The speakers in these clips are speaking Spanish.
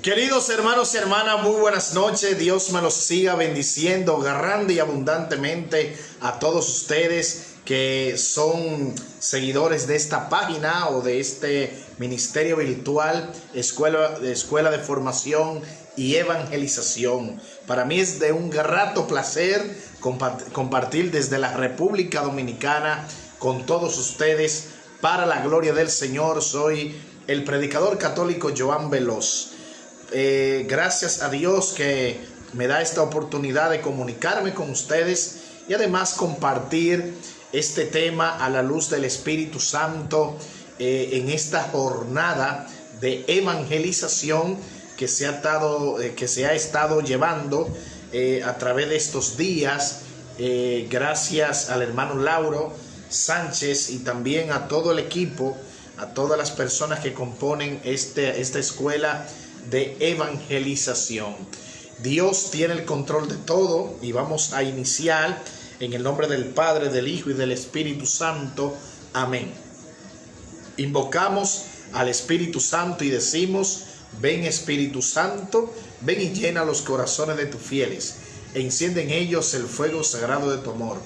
Queridos hermanos y hermanas, muy buenas noches. Dios me los siga bendiciendo grande y abundantemente a todos ustedes que son seguidores de esta página o de este ministerio virtual, escuela de formación y evangelización. Para mí es de un grato placer compartir desde la República Dominicana con todos ustedes para la gloria del Señor. Soy el predicador católico Joan Veloz. Gracias a Dios que me da esta oportunidad de comunicarme con ustedes y además compartir este tema a la luz del Espíritu Santo en esta jornada de evangelización que se ha estado llevando a través de estos días, gracias al hermano Lauro Sánchez y también a todo el equipo, a todas las personas que componen esta escuela de evangelización. Dios tiene el control de todo y vamos a iniciar en el nombre del Padre, del Hijo y del Espíritu Santo. Amén. Invocamos al Espíritu Santo y decimos: ven Espíritu Santo, ven y llena los corazones de tus fieles, e enciende en ellos el fuego sagrado de tu amor.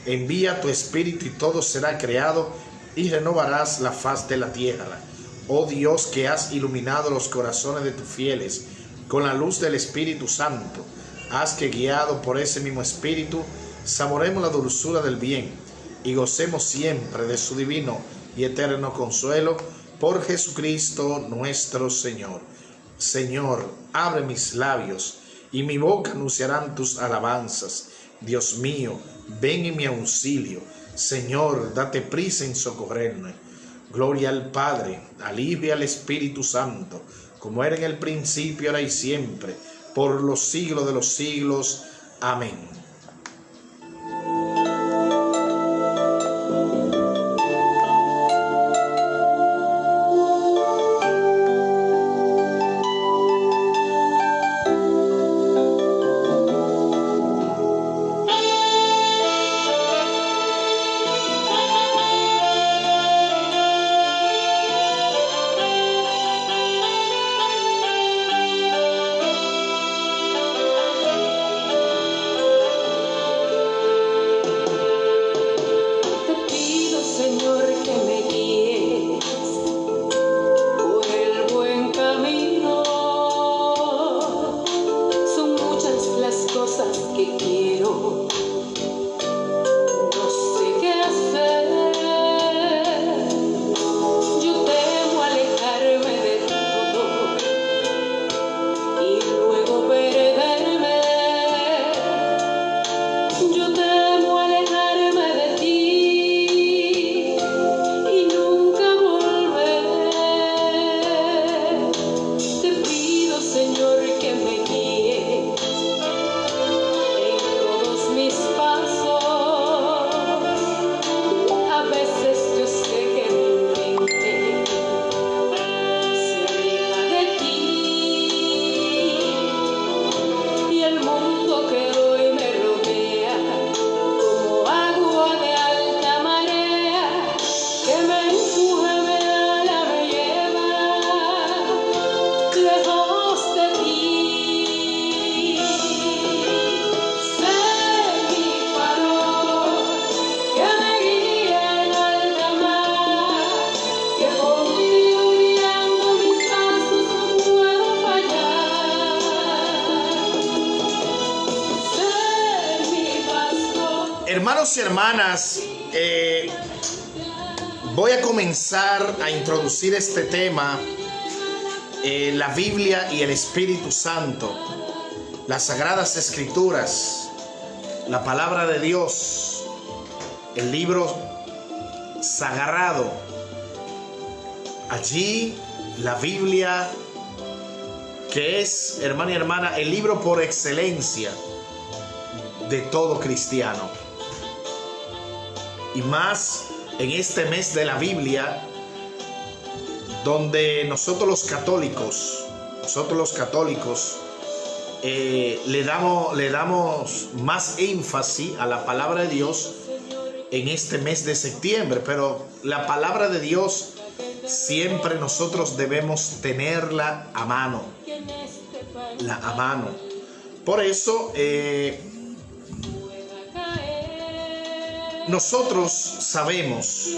Envía tu Espíritu y todo será creado y renovarás la faz de la tierra. Oh Dios, que has iluminado los corazones de tus fieles con la luz del Espíritu Santo, haz que, guiado por ese mismo Espíritu, saboremos la dulzura del bien y gocemos siempre de su divino y eterno consuelo, por Jesucristo nuestro Señor. Señor, abre mis labios y mi boca anunciarán tus alabanzas. Dios mío, ven en mi auxilio. Señor, date prisa en socorrerme. Gloria al Padre, al Hijo y al Espíritu Santo, como era en el principio, ahora y siempre, por los siglos de los siglos. Amén. Hermanos y hermanas, voy a comenzar a introducir este tema, la Biblia y el Espíritu Santo, las Sagradas Escrituras, la Palabra de Dios, el libro sagrado. Allí la Biblia, que es, hermano y hermana, el libro por excelencia de todo cristiano. Y más en este mes de la Biblia, donde nosotros los católicos le damos más énfasis a la palabra de Dios en este mes de septiembre. Pero la palabra de Dios siempre nosotros debemos tenerla a mano. a mano. Por eso nosotros sabemos,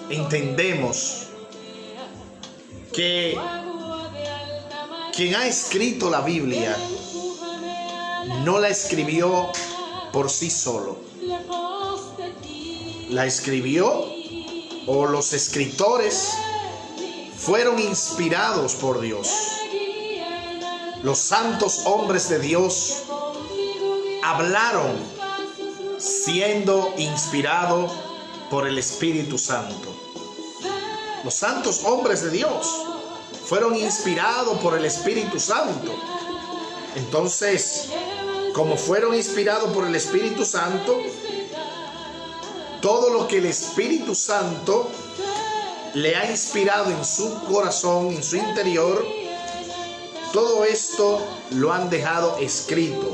entendemos que quien ha escrito la Biblia no la escribió por sí solo. La escribió, o los escritores fueron inspirados por Dios. Los santos hombres de Dios hablaron siendo inspirados por el Espíritu Santo. Los santos hombres de Dios fueron inspirados por el Espíritu Santo. Entonces, como fueron inspirados por el Espíritu Santo, todo lo que el Espíritu Santo le ha inspirado en su corazón, en su interior, todo esto lo han dejado escrito,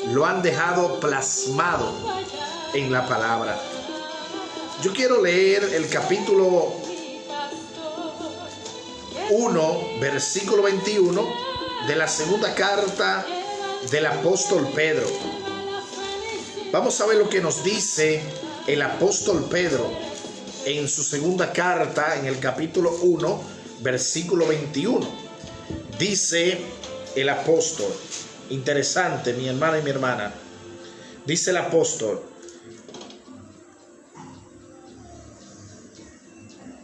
lo han dejado plasmado en la palabra. Yo quiero leer el capítulo 1, versículo 21 de la segunda carta del apóstol Pedro. Vamos a ver lo que nos dice el apóstol Pedro en su segunda carta, en el capítulo 1, versículo 21. Dice el apóstol, interesante, mi hermana y mi hermana, dice el apóstol: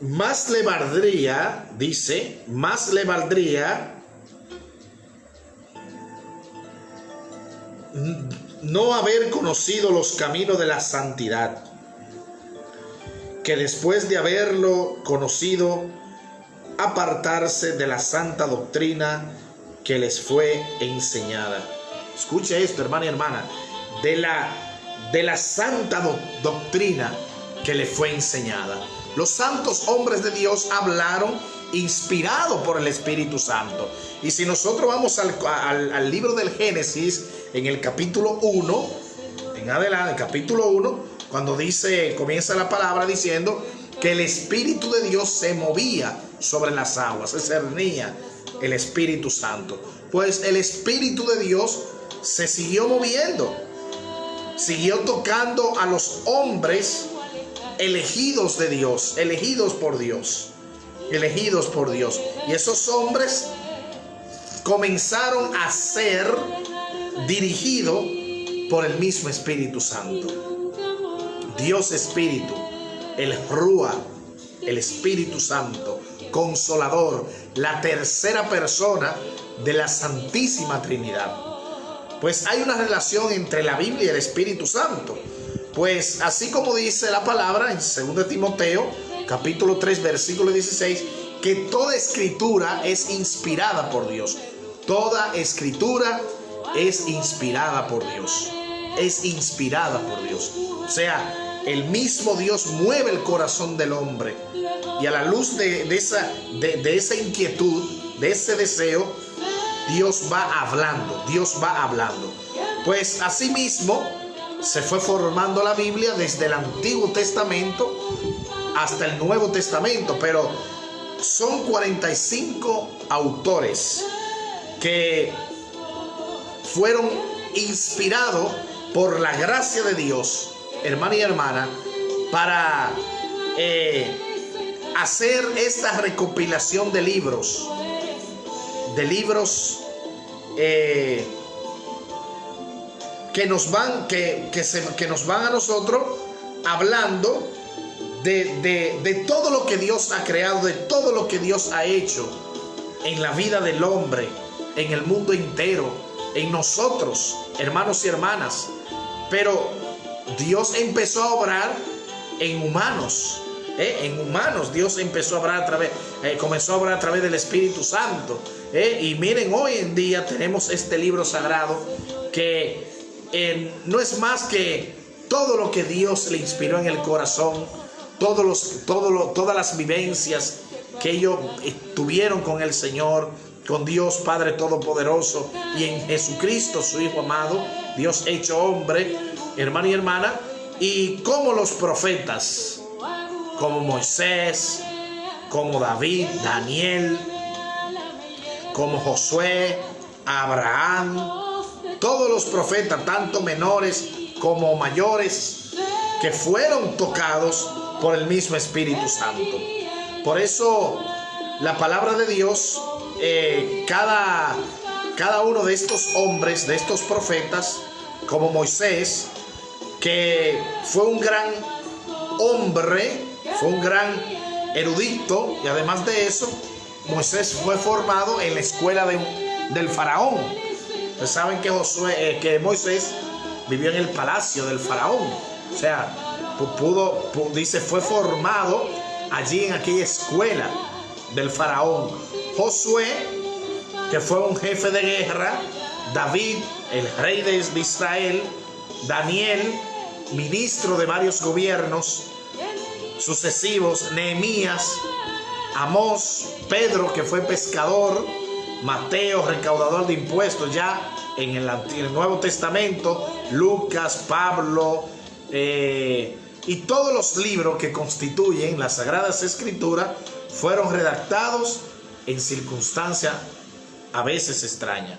más le valdría, dice, más le valdría no haber conocido los caminos de la santidad, que después de haberlo conocido, apartarse de la santa doctrina que les fue enseñada. Escuche esto, hermana y hermana, de la santa doctrina que le fue enseñada. Los santos hombres de Dios hablaron inspirados por el Espíritu Santo. Y si nosotros vamos al libro del Génesis, en el capítulo 1, en adelante, el capítulo 1, cuando comienza la palabra diciendo que el Espíritu de Dios se movía sobre las aguas, se cernía el Espíritu Santo. Pues el Espíritu de Dios se siguió moviendo, siguió tocando a los hombres elegidos de Dios, elegidos por Dios. Y esos hombres comenzaron a ser dirigidos por el mismo Espíritu Santo. Dios Espíritu, el Rúa, el Espíritu Santo, Consolador, la tercera persona de la Santísima Trinidad. Pues hay una relación entre la Biblia y el Espíritu Santo. Pues así como dice la palabra en 2 Timoteo, capítulo 3, versículo 16, que toda escritura es inspirada por Dios. Toda escritura es inspirada por Dios. Es inspirada por Dios. O sea, el mismo Dios mueve el corazón del hombre. Y a la luz de esa inquietud, de ese deseo, Dios va hablando. Dios va hablando. Pues asimismo se fue formando la Biblia desde el Antiguo Testamento hasta el Nuevo Testamento, pero son 45 autores que fueron inspirados por la gracia de Dios, hermana y hermana, para hacer esta recopilación de libros que nos van a nosotros hablando de todo lo que Dios ha creado, de todo lo que Dios ha hecho en la vida del hombre, en el mundo entero, en nosotros, hermanos y hermanas. Pero Dios empezó a obrar en humanos. En humanos Dios empezó a obrar comenzó a obrar a través del Espíritu Santo. Y miren, hoy en día tenemos este libro sagrado que no es más que todo lo que Dios le inspiró en el corazón, todas las vivencias que ellos tuvieron con el Señor, con Dios Padre Todopoderoso y en Jesucristo, su Hijo amado, Dios hecho hombre, hermano y hermana, y como los profetas, como Moisés, como David, Daniel, como Josué, Abraham, todos los profetas, tanto menores como mayores, que fueron tocados por el mismo Espíritu Santo. Por eso la palabra de Dios, cada uno de estos hombres, de estos profetas, como Moisés, que fue un gran hombre, fue un gran erudito, y además de eso, Moisés fue formado en la escuela del faraón. Ustedes saben que Moisés vivió en el palacio del faraón. O sea, dice, fue formado allí en aquella escuela del faraón. Josué, que fue un jefe de guerra. David, el rey de Israel. Daniel, ministro de varios gobiernos sucesivos. Nehemías, Amós, Pedro, que fue pescador. Mateo, recaudador de impuestos, ya en el Nuevo Testamento. Lucas, Pablo, y todos los libros que constituyen las Sagradas Escrituras fueron redactados en circunstancias a veces extrañas.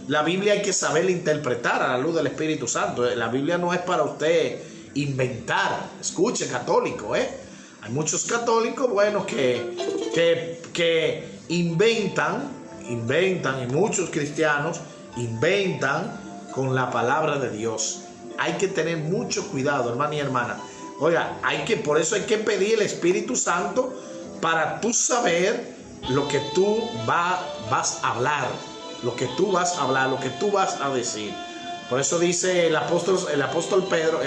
La Biblia hay que saberla interpretar a la luz del Espíritu Santo. La Biblia no es para usted inventar. Escuche, católico, Hay muchos católicos, bueno, que inventan, y muchos cristianos inventan con la palabra de Dios. Hay que tener mucho cuidado, hermano y hermana. Oiga, por eso hay que pedir el Espíritu Santo para tú saber lo que tú vas a hablar, lo que tú vas a decir. Por eso dice el apóstol Pablo,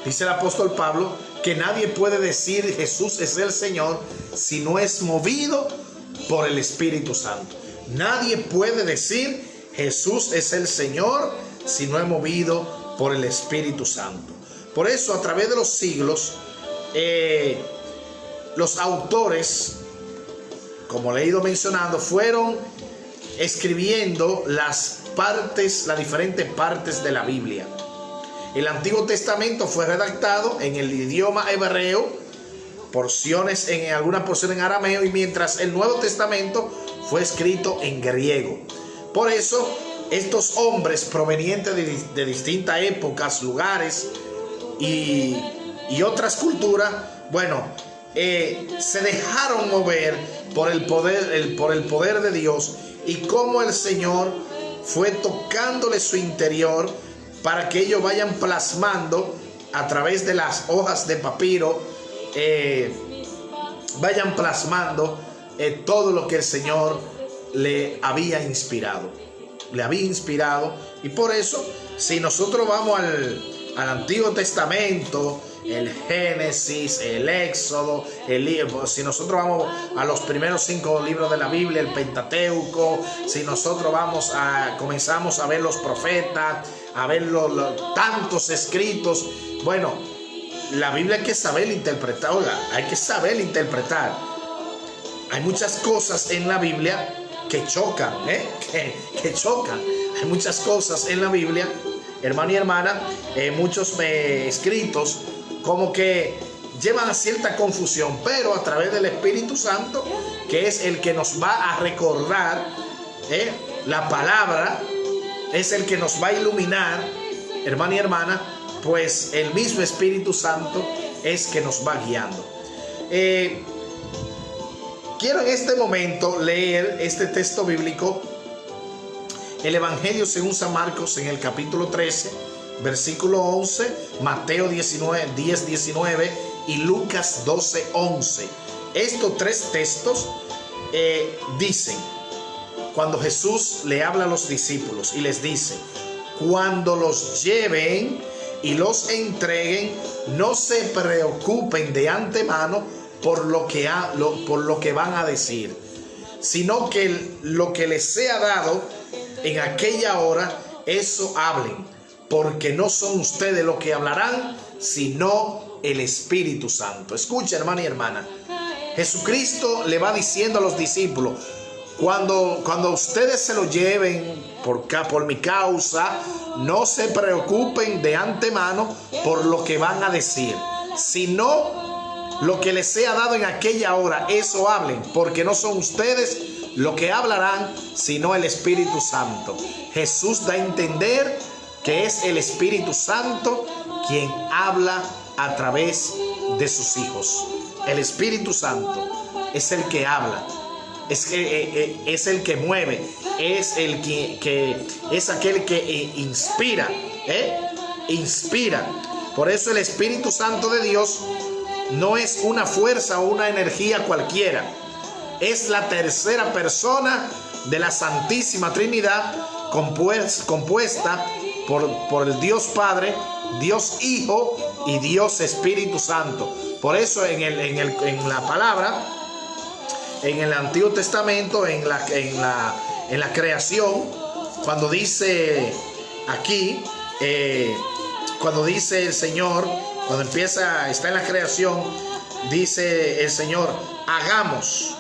dice el apóstol Pablo, que nadie puede decir Jesús es el Señor si no es movido por el Espíritu Santo. Nadie puede decir Jesús es el Señor si no es movido por el Espíritu Santo. Por eso, a través de los siglos, los autores, como le he ido mencionando, fueron escribiendo las diferentes partes de la Biblia. El Antiguo Testamento fue redactado en el idioma hebreo, algunas porciones en arameo, y mientras el Nuevo Testamento fue escrito en griego. Por eso, estos hombres provenientes de distintas épocas, lugares y otras culturas, bueno, se dejaron mover por el poder de Dios, y cómo el Señor fue tocándole su interior para que ellos vayan plasmando a través de las hojas de papiro, vayan plasmando todo lo que el Señor le había inspirado. Y por eso, si nosotros vamos al Antiguo Testamento, el Génesis, el Éxodo, si nosotros vamos a los primeros 5 libros de la Biblia, el Pentateuco, si nosotros comenzamos a ver los profetas, a ver tantos escritos, bueno, la Biblia hay que saber interpretar. Hay que saber interpretar. Hay muchas cosas en la Biblia que chocan, que chocan. Hay muchas cosas en la Biblia, hermano y hermana, muchos escritos como que llevan a cierta confusión, pero a través del Espíritu Santo, que es el que nos va a recordar la palabra, es el que nos va a iluminar, hermano y hermana, pues el mismo Espíritu Santo es que nos va guiando. Quiero en este momento leer este texto bíblico, el Evangelio según San Marcos, en el capítulo 13, versículo 11, Mateo 10:19 y Lucas 12:11. Estos 3 textos dicen, cuando Jesús le habla a los discípulos y les dice: cuando los lleven y los entreguen, no se preocupen de antemano por lo que van a decir, sino que lo que les sea dado en aquella hora, eso hablen, porque no son ustedes los que hablarán, sino el Espíritu Santo. Escucha, hermano y hermana, Jesucristo le va diciendo a los discípulos: cuando ustedes se lo lleven por mi causa, no se preocupen de antemano por lo que van a decir, sino lo que les sea dado en aquella hora, eso hablen, porque no son ustedes lo que hablarán, sino el Espíritu Santo. Jesús da a entender que es el Espíritu Santo quien habla a través de sus hijos. El Espíritu Santo es el que habla, es el que mueve, es el que es aquel que inspira, inspira. Por eso el Espíritu Santo de Dios no es una fuerza o una energía cualquiera. Es la tercera persona de la Santísima Trinidad, compuesta por el Dios Padre, Dios Hijo y Dios Espíritu Santo. Por eso en la palabra, en el Antiguo Testamento, en la creación, cuando dice aquí, cuando dice el Señor, cuando está en la creación, dice el Señor, hagamos.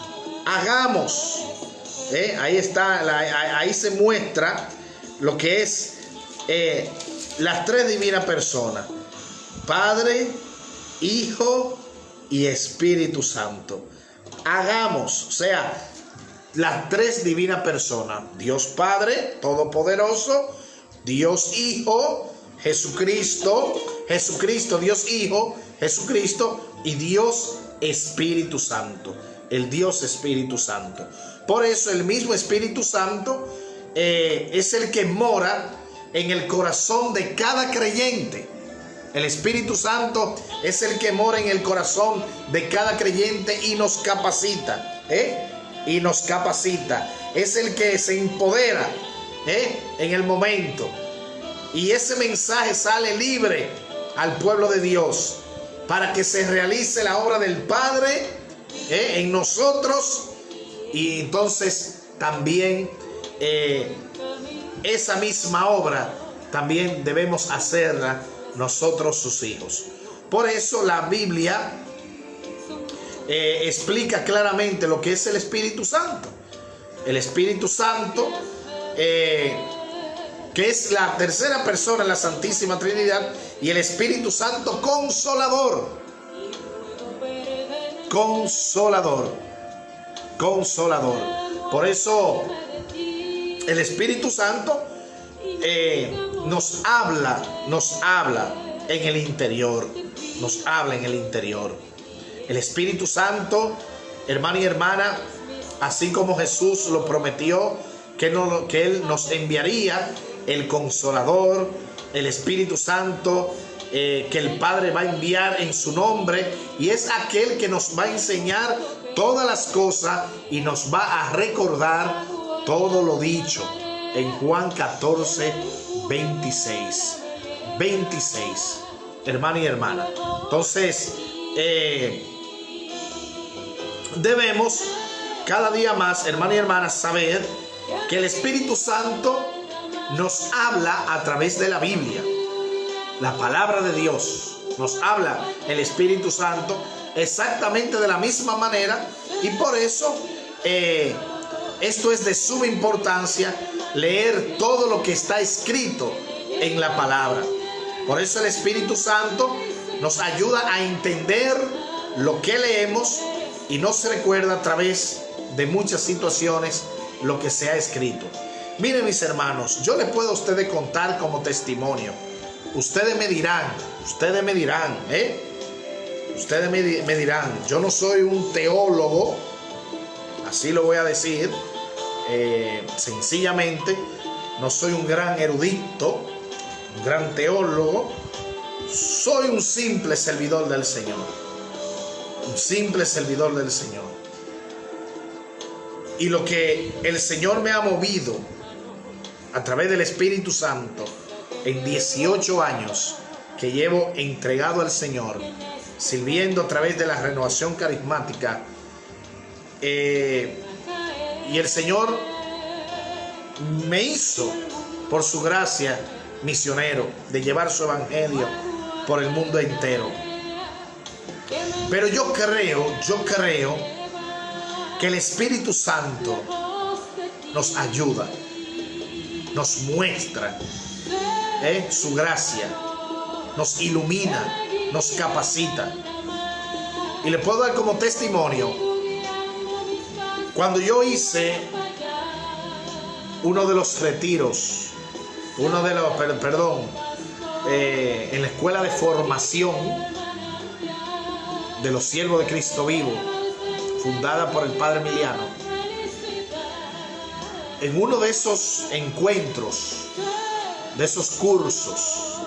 Ahí está, ahí se muestra lo que es las tres divinas personas: Padre, Hijo y Espíritu Santo. Hagamos, o sea, las tres divinas personas: Dios Padre Todopoderoso, Dios Hijo, Jesucristo, Dios Hijo, Jesucristo, y Dios Espíritu Santo, el Dios Espíritu Santo. Por eso el mismo Espíritu Santo es el que mora en el corazón de cada creyente. El Espíritu Santo es el que mora en el corazón de cada creyente y nos capacita, y nos capacita. Es el que se empodera en el momento. Y ese mensaje sale libre al pueblo de Dios para que se realice la obra del Padre en nosotros. Y entonces también esa misma obra también debemos hacerla nosotros, sus hijos. Por eso la Biblia explica claramente lo que es el Espíritu Santo. El Espíritu Santo, que es la tercera persona en la Santísima Trinidad, y el Espíritu Santo Consolador. Por eso el Espíritu Santo nos habla en el interior. El Espíritu Santo, hermano y hermana, así como Jesús lo prometió, que Él nos enviaría el Consolador, el Espíritu Santo, que el Padre va a enviar en su nombre, y es aquel que nos va a enseñar todas las cosas y nos va a recordar todo lo dicho en Juan 14, 26, hermano y hermana. Entonces debemos cada día más, hermano y hermana, saber que el Espíritu Santo nos habla a través de la Biblia. La palabra de Dios nos habla el Espíritu Santo exactamente de la misma manera, y por eso esto es de suma importancia, leer todo lo que está escrito en la palabra. Por eso el Espíritu Santo nos ayuda a entender lo que leemos y nos recuerda a través de muchas situaciones lo que se ha escrito. Miren, mis hermanos, yo les puedo a ustedes contar como testimonio. Ustedes me dirán, yo no soy un teólogo, así lo voy a decir, sencillamente, no soy un gran erudito, un gran teólogo, soy un simple servidor del Señor, Y lo que el Señor me ha movido a través del Espíritu Santo en 18 años que llevo entregado al Señor, sirviendo a través de la renovación carismática, y el Señor me hizo, por su gracia, misionero, de llevar su evangelio por el mundo entero. Pero yo creo que el Espíritu Santo nos ayuda, nos muestra su gracia, nos ilumina, nos capacita. Y le puedo dar como testimonio, cuando yo hice uno de los retiros, en la escuela de formación de los siervos de Cristo vivo, fundada por el Padre Emiliano, en uno de esos encuentros, de esos cursos,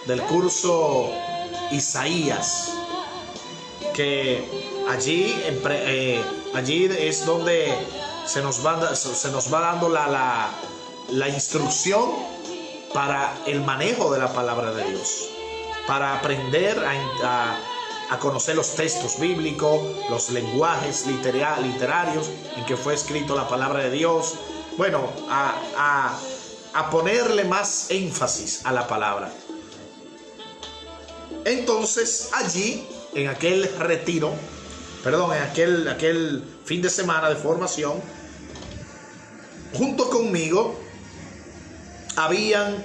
del curso Isaías, que allí es donde se nos va dando la instrucción para el manejo de la palabra de Dios, para aprender a conocer los textos bíblicos, los lenguajes literarios en que fue escrito la palabra de Dios. Bueno, a ponerle más énfasis a la palabra. Entonces allí, en aquel retiro, en aquel fin de semana de formación, junto conmigo habían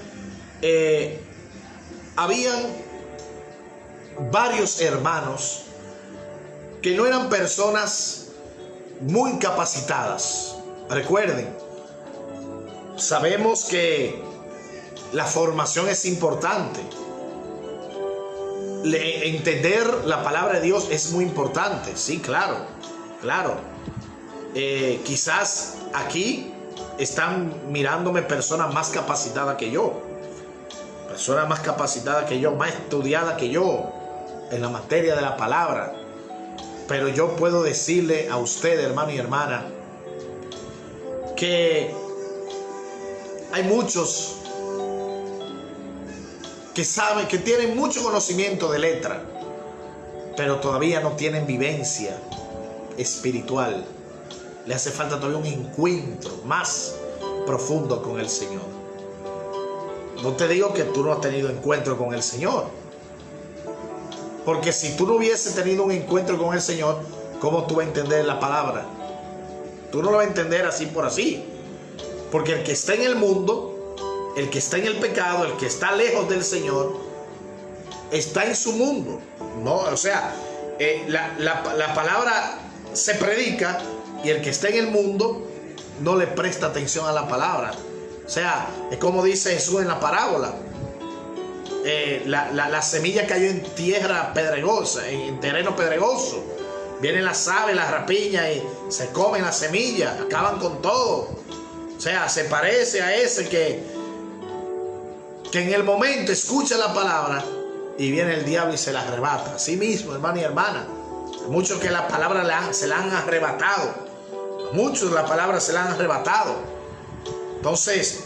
varios hermanos que no eran personas muy capacitadas. Recuerden, sabemos que la formación es importante. Entender la palabra de Dios es muy importante. Sí, claro. Quizás aquí están mirándome personas más capacitadas que yo, más estudiadas que yo en la materia de la palabra. Pero yo puedo decirle a usted, hermano y hermana, que hay muchos que saben, que tienen mucho conocimiento de letra, pero todavía no tienen vivencia espiritual. Le hace falta todavía un encuentro más profundo con el Señor. No te digo que tú no has tenido encuentro con el Señor, porque si tú no hubieses tenido un encuentro con el Señor, ¿cómo tú vas a entender la palabra? Tú no lo vas a entender así por así, porque el que está en el mundo, el que está en el pecado, el que está lejos del Señor, está en su mundo, ¿no? O sea, la palabra se predica y el que está en el mundo no le presta atención a la palabra. O sea, es como dice Jesús en la parábola. La semilla cayó en tierra pedregosa, en terreno pedregoso. Vienen las aves, las rapiñas y se comen la semilla, acaban con todo. O sea, se parece a ese que en el momento escucha la palabra y viene el diablo y se la arrebata. Así mismo, hermano y hermana, muchos que la palabra se la han arrebatado. Muchos la palabra se la han arrebatado. Entonces,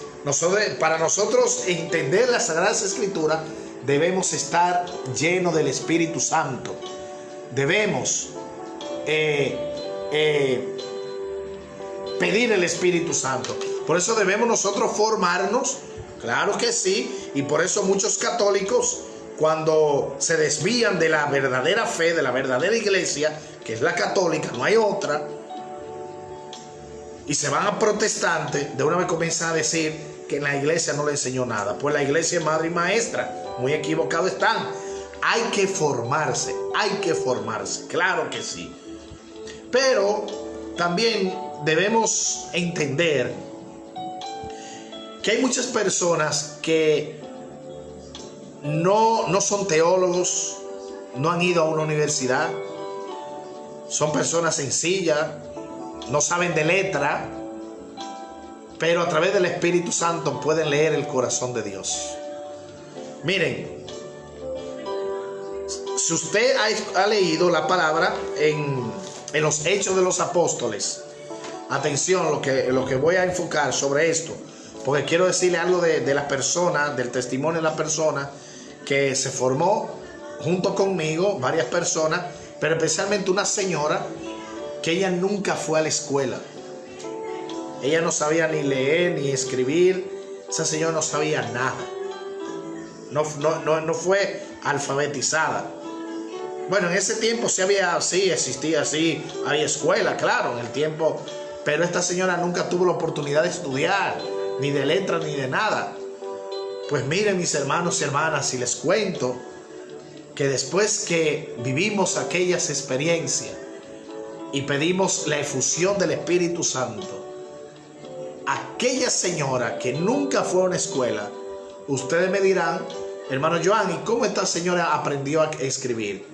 para nosotros entender las Sagradas Escrituras, debemos estar llenos del Espíritu Santo. Debemos pedir el Espíritu Santo. Por eso debemos nosotros formarnos. Claro que sí, y por eso muchos católicos, cuando se desvían de la verdadera fe, de la verdadera iglesia, que es la católica, no hay otra, y se van a protestantes, de una vez comienzan a decir que la iglesia no le enseñó nada. Pues la iglesia es madre y maestra. Muy equivocados están. Hay que formarse, claro que sí. Pero también debemos entender que hay muchas personas que no son teólogos, no han ido a una universidad, son personas sencillas, no saben de letra, pero a través del Espíritu Santo pueden leer el corazón de Dios. Miren, si usted ha leído la palabra en los Hechos de los Apóstoles, atención lo que voy a enfocar sobre esto, porque quiero decirle algo de la persona, del testimonio de la persona que se formó junto conmigo, varias personas, pero especialmente una señora que ella nunca fue a la escuela. Ella no sabía ni leer ni escribir. Esa señora no sabía nada. No fue alfabetizada. Bueno, en ese tiempo había escuela, claro, en el tiempo. Pero esta señora nunca tuvo la oportunidad de estudiar, ni de letras, ni de nada. Pues miren, mis hermanos y hermanas, si les cuento que después que vivimos aquellas experiencias y pedimos la efusión del Espíritu Santo, aquella señora que nunca fue a una escuela, ustedes me dirán, hermano Joan, ¿y cómo esta señora aprendió a escribir?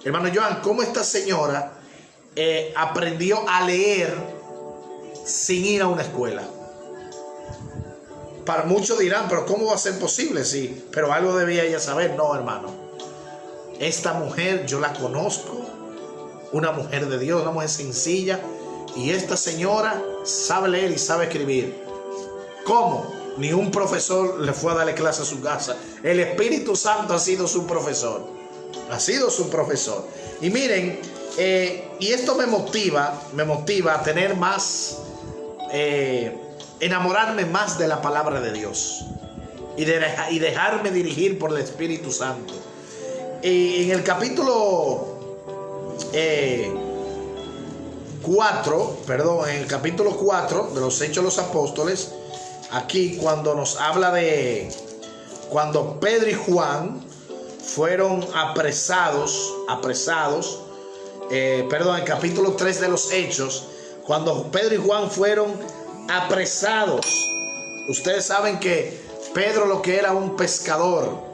Hermano Joan, ¿cómo esta señora aprendió a leer sin ir a una escuela? Para muchos dirán, pero ¿cómo va a ser posible? Sí, pero algo debía ella saber. No, hermano. Esta mujer yo la conozco, una mujer de Dios, una mujer sencilla, y esta señora sabe leer y sabe escribir. ¿Cómo? Ni un profesor le fue a darle clase a su casa. El Espíritu Santo ha sido su profesor. Ha sido su profesor. Y miren, y esto me motiva a tener más, enamorarme más de la palabra de Dios y dejarme dirigir por el Espíritu Santo. En el capítulo 4 de los Hechos de los Apóstoles, aquí cuando nos habla de cuando Pedro y Juan fueron apresados, el capítulo 3 de los Hechos, cuando Pedro y Juan fueron apresados. Ustedes saben que Pedro, lo que era un pescador,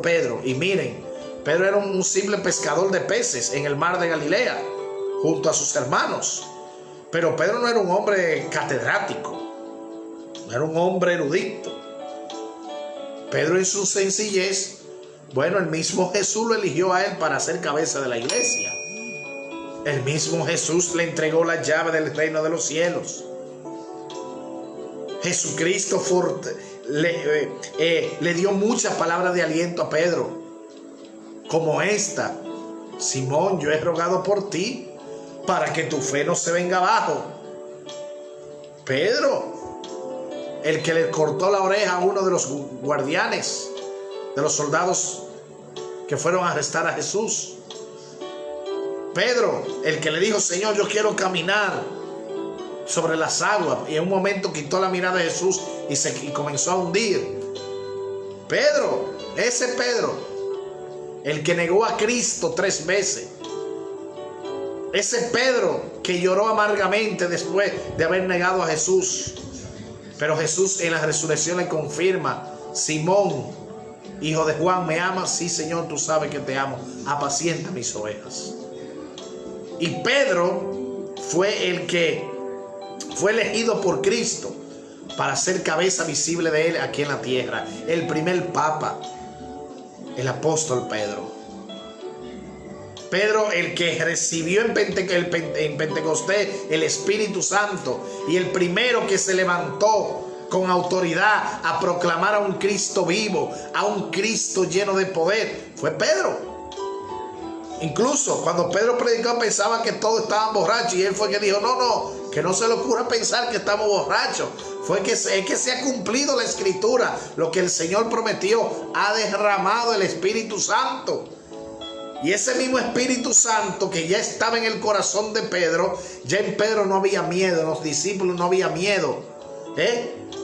Pedro. Y miren, Pedro era un simple pescador de peces en el mar de Galilea, junto a sus hermanos. Pero Pedro no era un hombre catedrático, no era un hombre erudito. Pedro en su sencillez, bueno, el mismo Jesús lo eligió a él para ser cabeza de la iglesia. El mismo Jesús le entregó la llave del reino de los cielos. Jesucristo le dio muchas palabras de aliento a Pedro, como esta: Simón, yo he rogado por ti para que tu fe no se venga abajo. Pedro, el que le cortó la oreja a uno de los guardianes, de los soldados que fueron a arrestar a Jesús. Pedro, el que le dijo: Señor, yo quiero caminar sobre las aguas, y en un momento quitó la mirada de Jesús y comenzó a hundir. Pedro, ese Pedro, el que negó a Cristo 3 veces, ese Pedro que lloró amargamente después de haber negado a Jesús. Pero Jesús en la resurrección le confirma: Simón, hijo de Juan, ¿me amas? Sí, Señor, tú sabes que te amo. Apacienta mis ovejas. Y Pedro fue el que fue elegido por Cristo para ser cabeza visible de él aquí en la tierra. El primer papa, el apóstol Pedro. Pedro, el que recibió en Pentecostés el Espíritu Santo, y el primero que se levantó con autoridad a proclamar a un Cristo vivo, a un Cristo lleno de poder, fue Pedro. Incluso cuando Pedro predicó pensaba que todos estaban borrachos, y él fue que dijo: no, que no se le ocurra pensar que estamos borrachos. Es que se ha cumplido la Escritura, lo que el Señor prometió: ha derramado el Espíritu Santo. Y ese mismo Espíritu Santo que ya estaba en el corazón de Pedro, ya en Pedro no había miedo, en los discípulos no había miedo,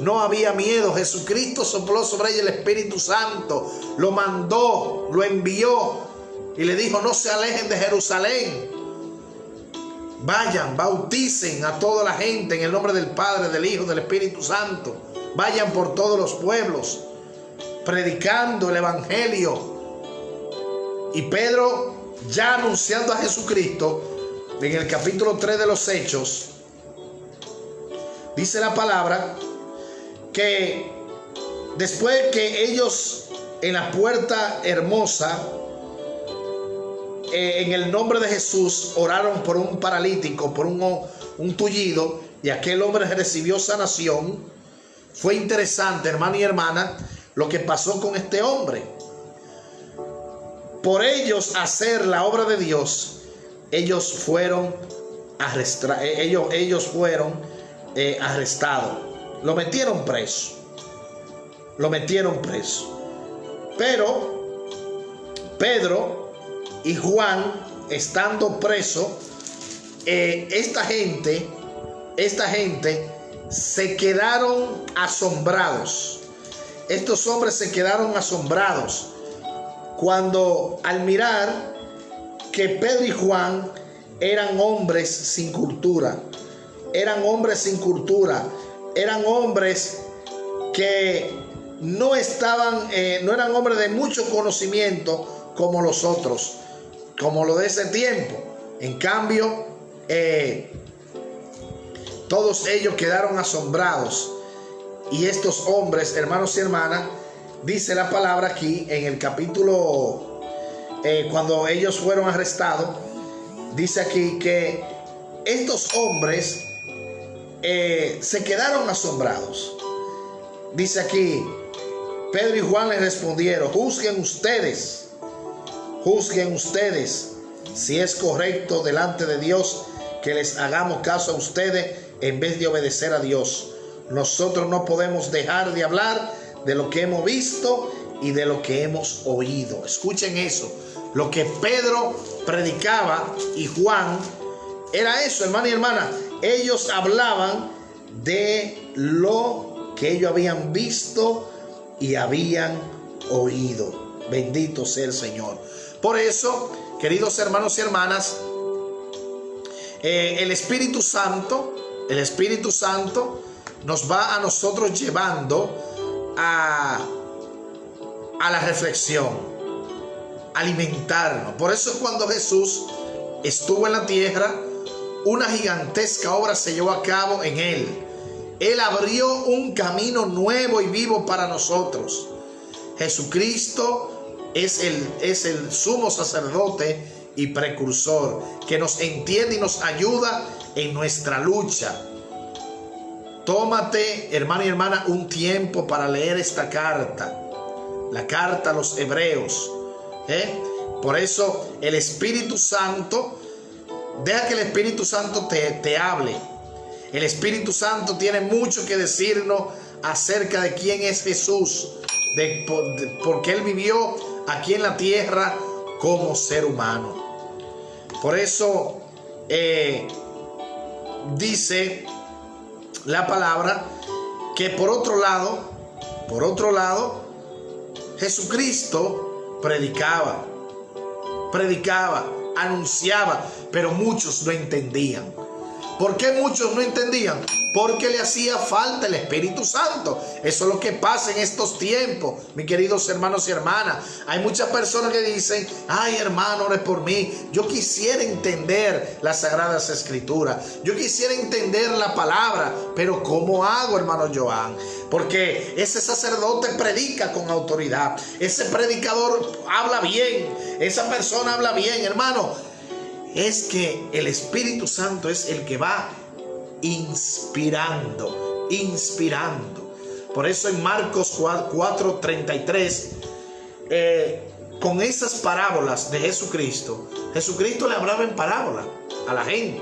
no había miedo. Jesucristo sopló sobre ellos el Espíritu Santo, lo mandó, lo envió y le dijo: no se alejen de Jerusalén, vayan, bauticen a toda la gente en el nombre del Padre, del Hijo, del Espíritu Santo. Vayan por todos los pueblos predicando el Evangelio. Y Pedro, ya anunciando a Jesucristo, en el capítulo 3 de los Hechos, dice la palabra que después que ellos en la puerta hermosa, en el nombre de Jesús, oraron por un paralítico, por un tullido, y aquel hombre recibió sanación. Fue interesante, hermano y hermana, lo que pasó con este hombre. Por ellos hacer la obra de Dios, ellos fueron arrestados. Lo metieron preso. Pero Pedro y Juan, estando presos, esta gente se quedaron asombrados. Estos hombres se quedaron asombrados cuando al mirar que Pedro y Juan eran hombres sin cultura, eran hombres sin cultura, eran hombres que no estaban, no eran hombres de mucho conocimiento como los otros, como lo de ese tiempo. En cambio, todos ellos quedaron asombrados. Y estos hombres, hermanos y hermanas, dice la palabra aquí en el capítulo, cuando ellos fueron arrestados, dice aquí que estos hombres se quedaron asombrados. Dice aquí, Pedro y Juan les respondieron: juzguen ustedes si es correcto delante de Dios que les hagamos caso a ustedes en vez de obedecer a Dios. Nosotros no podemos dejar de hablar de lo que hemos visto y de lo que hemos oído. Escuchen eso. Lo que Pedro predicaba y Juan era eso, hermano y hermana. Ellos hablaban de lo que ellos habían visto y habían oído. Bendito sea el Señor. Por eso, queridos hermanos y hermanas, el Espíritu Santo nos va a nosotros llevando a la reflexión, alimentarnos. Por eso cuando Jesús estuvo en la tierra, una gigantesca obra se llevó a cabo en él. Él abrió un camino nuevo y vivo para nosotros. Jesucristo es el sumo sacerdote y precursor que nos entiende y nos ayuda en nuestra lucha. Tómate, hermano y hermana, un tiempo para leer esta carta, la carta a los Hebreos. Por eso el Espíritu Santo, deja que el Espíritu Santo te hable. El Espíritu Santo tiene mucho que decirnos acerca de quién es Jesús, porque Él vivió aquí en la tierra como ser humano. Por eso dice la palabra que por otro lado, Jesucristo predicaba, anunciaba, pero muchos no entendían. ¿Por qué muchos no entendían? Porque le hacía falta el Espíritu Santo. Eso es lo que pasa en estos tiempos, mis queridos hermanos y hermanas. Hay muchas personas que dicen: ay, hermano, ore por mí. Yo quisiera entender las Sagradas Escrituras. Yo quisiera entender la palabra. Pero ¿cómo hago, hermano Joan? Porque ese sacerdote predica con autoridad. Ese predicador habla bien. Esa persona habla bien, hermano. Es que el Espíritu Santo es el que va inspirando. Por eso en Marcos 4:33, con esas parábolas de Jesucristo le hablaba en parábola a la gente.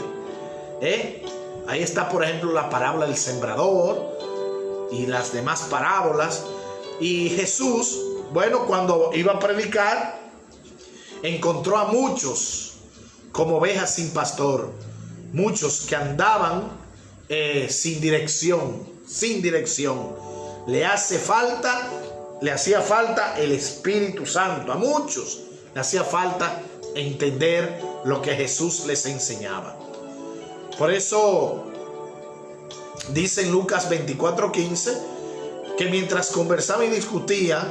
Ahí está, por ejemplo, la parábola del sembrador y las demás parábolas. Y Jesús, bueno, cuando iba a predicar, encontró a muchos como ovejas sin pastor, muchos que andaban sin dirección. Le hacía falta el Espíritu Santo. A muchos le hacía falta entender lo que Jesús les enseñaba. Por eso dice en Lucas 24:15 que mientras conversaba y discutía,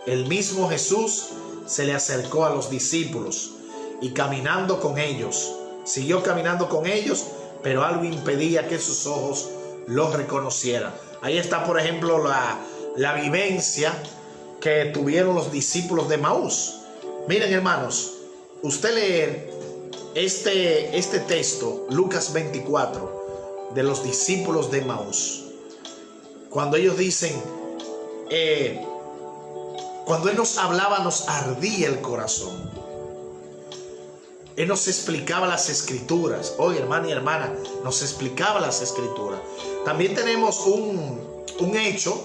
el mismo Jesús se le acercó a los discípulos y siguió caminando con ellos, pero algo impedía que sus ojos los reconocieran. Ahí está, por ejemplo, la vivencia que tuvieron los discípulos de Emaús. Miren, hermanos, usted lee este texto, Lucas 24, de los discípulos de Emaús, cuando ellos dicen, cuando Él nos hablaba, nos ardía el corazón. Él nos explicaba las Escrituras. Hoy, hermano y hermana, nos explicaba las Escrituras. También tenemos un hecho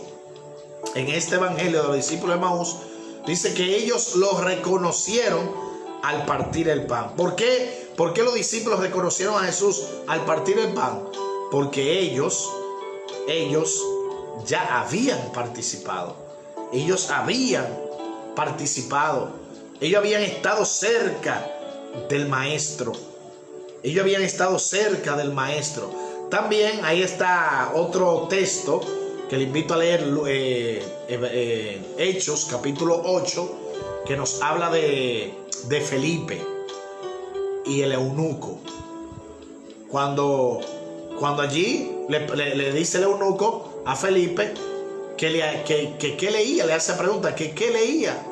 en este evangelio de los discípulos de Emaús. Dice que ellos lo reconocieron al partir el pan. ¿Por qué? ¿Por qué los discípulos reconocieron a Jesús al partir el pan? Porque ellos ya habían participado. Ellos habían participado Ellos habían estado cerca del maestro. Ellos habían estado cerca del maestro. También ahí está otro texto que le invito a leer, Hechos capítulo 8, que nos habla de Felipe y el eunuco. Cuando allí le dice el eunuco a Felipe que leía, le hace pregunta, que qué leía,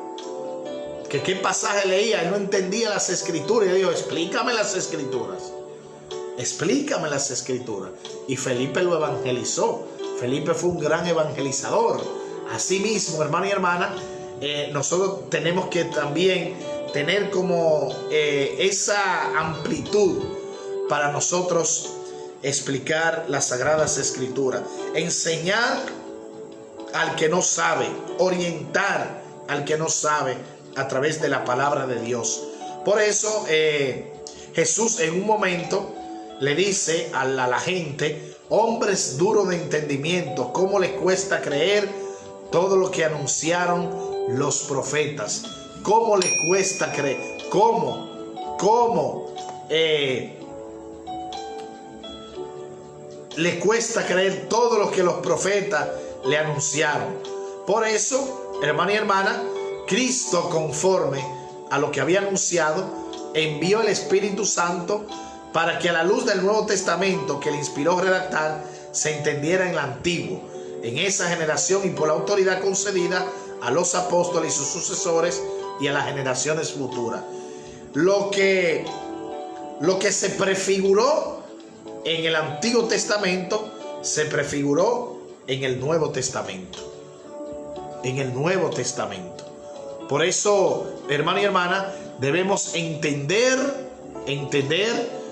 que qué pasaje leía. Él no entendía las escrituras. Y le dijo, explícame las escrituras. Explícame las escrituras. Y Felipe lo evangelizó. Felipe fue un gran evangelizador. Asimismo, hermano y hermana, nosotros tenemos que también tener como esa amplitud para nosotros explicar las sagradas escrituras, enseñar al que no sabe, orientar al que no sabe a través de la palabra de Dios. Por eso Jesús en un momento le dice a la gente, hombres duros de entendimiento, ¿cómo les cuesta creer todo lo que anunciaron los profetas? ¿Cómo les cuesta creer? ¿Cómo le cuesta creer todo lo que los profetas le anunciaron? Por eso, hermano y hermana, Cristo, conforme a lo que había anunciado, envió el Espíritu Santo para que a la luz del Nuevo Testamento que le inspiró redactar, se entendiera en el Antiguo, en esa generación, y por la autoridad concedida a los apóstoles y sus sucesores y a las generaciones futuras. Lo que se prefiguró en el Antiguo Testamento se prefiguró en el Nuevo Testamento. En el Nuevo Testamento. Por eso, hermano y hermana, debemos entender,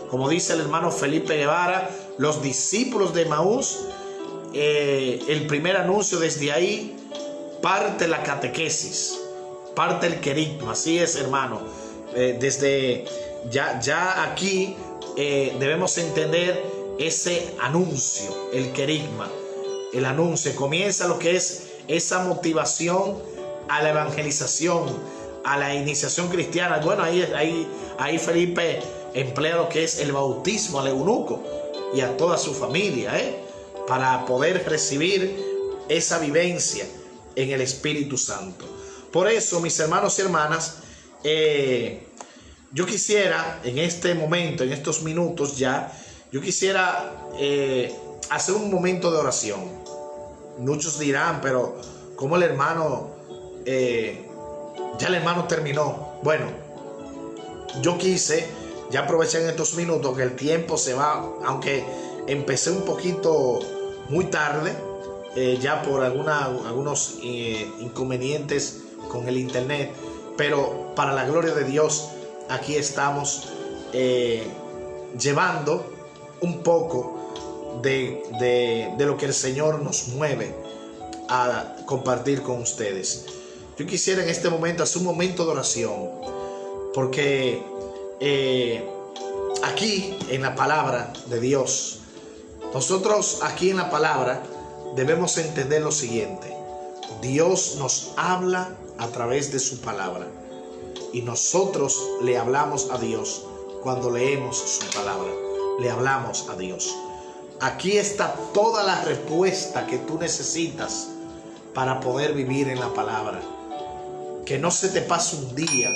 como dice el hermano Felipe Guevara, los discípulos de Emaús, el primer anuncio, desde ahí parte la catequesis, parte el querigma. Así es, hermano. Desde ya aquí debemos entender ese anuncio, el querigma, el anuncio. Comienza lo que es esa motivación a la evangelización, a la iniciación cristiana. Bueno, ahí Felipe emplea lo que es el bautismo al eunuco y a toda su familia, para poder recibir esa vivencia en el Espíritu Santo. Por eso, mis hermanos y hermanas, yo quisiera en este momento, en estos minutos ya, yo quisiera hacer un momento de oración. Muchos dirán, pero ¿cómo el hermano, ya el hermano terminó? Bueno, yo quise ya aprovechar en estos minutos que el tiempo se va, aunque empecé un poquito muy tarde, ya por algunos inconvenientes con el internet, pero para la gloria de Dios, aquí estamos llevando un poco de lo que el Señor nos mueve a compartir con ustedes. Yo quisiera en este momento hacer un momento de oración, porque aquí en la palabra de Dios, nosotros aquí en la palabra debemos entender lo siguiente: Dios nos habla a través de su palabra y nosotros le hablamos a Dios cuando leemos su palabra. Le hablamos a Dios. Aquí está toda la respuesta que tú necesitas para poder vivir en la palabra. Que no se te pase un día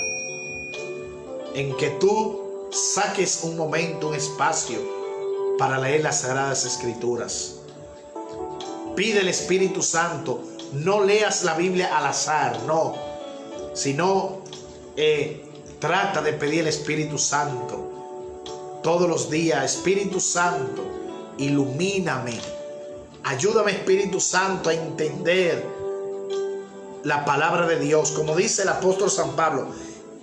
en que tú saques un momento, un espacio para leer las Sagradas Escrituras. Pide el Espíritu Santo. No leas la Biblia al azar, no, sino trata de pedir el Espíritu Santo todos los días. Espíritu Santo, ilumíname, ayúdame, Espíritu Santo, a entender la palabra de Dios. Como dice el apóstol San Pablo,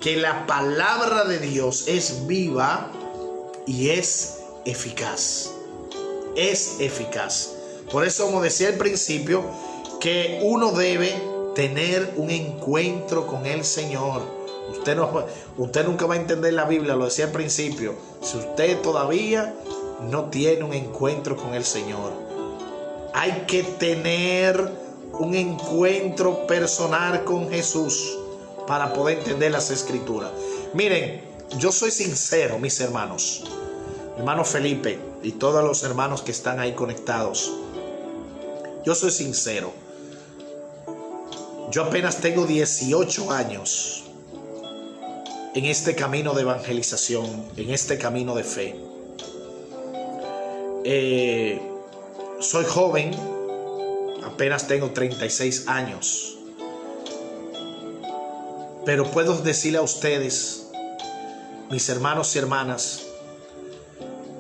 que la palabra de Dios es viva y es eficaz. Es eficaz. Por eso, como decía al principio, que uno debe tener un encuentro con el Señor. Usted nunca va a entender la Biblia, lo decía al principio, si usted todavía no tiene un encuentro con el Señor. Hay que tener un encuentro personal con Jesús. para poder entender las escrituras. Miren, yo soy sincero, mis hermanos. Hermano Felipe y todos los hermanos que están ahí conectados. Yo soy sincero. Yo apenas tengo 18 años en este camino de evangelización, en este camino de fe. Soy joven, apenas tengo 36 años. Pero puedo decirle a ustedes, mis hermanos y hermanas,